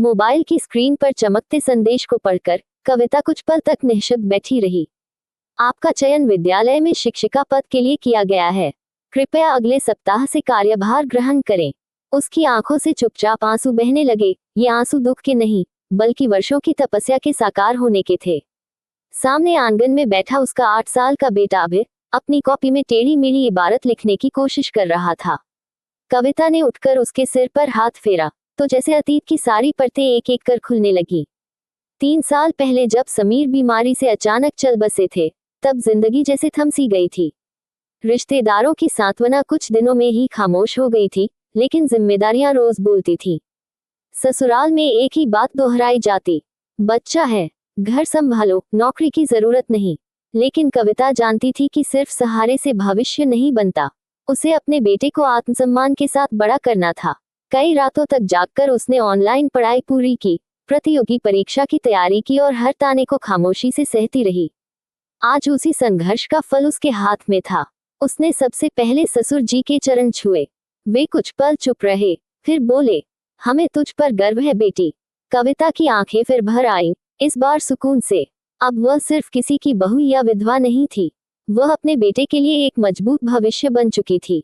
Mobile की screen पर चमकते संदेश को पढ़कर कविता कुछ पल तक निःशब्द बैठी रही। आपका चयन विद्यालय में शिक्षिका पद के लिए किया गया है। कृपया अगले सप्ताह से कार्यभार ग्रहण करें। उसकी आंखों से चुपचाप आंसू बहने लगे। ये आंसू दुख के नहीं, बल्कि वर्षों की तपस्या के साकार होने के थे। सामने आंगन में बैठा उसका 8 साल का बेटा अभय अपनी कॉपी में टेढ़ी मेढ़ी इबारत लिखने की कोशिश कर रहा था। कविता ने उठकर उसके सिर पर हाथ फेरा तो जैसे अतीत की सारी परतें एक एक कर खुलने लगी। 3 साल पहले जब समीर बीमारी से अचानक चल बसे थे, तब जिंदगी जैसे थम सी गई थी। रिश्तेदारों की सांत्वना कुछ दिनों में ही खामोश हो गई थी, लेकिन जिम्मेदारियां रोज बोलती थी। ससुराल में एक ही बात दोहराई जाती, बच्चा है, घर संभालो, नौकरी की जरूरत नहीं। लेकिन कविता जानती थी कि सिर्फ सहारे से भविष्य नहीं बनता। उसे अपने बेटे को आत्मसम्मान के साथ बड़ा करना था। कई रातों तक जागकर उसने ऑनलाइन पढ़ाई पूरी की, प्रतियोगी परीक्षा की तैयारी की और हर ताने को खामोशी से सहती रही। आज उसी संघर्ष का फल उसके हाथ में था। उसने सबसे पहले ससुर जी के चरण छुए। वे कुछ पल चुप रहे, फिर बोले, हमें तुझ पर गर्व है बेटी। कविता की आंखें फिर भर आईं, इस बार सुकून से। अब वह सिर्फ किसी की बहू या विधवा नहीं थी, वह अपने बेटे के लिए एक मजबूत भविष्य बन चुकी थी।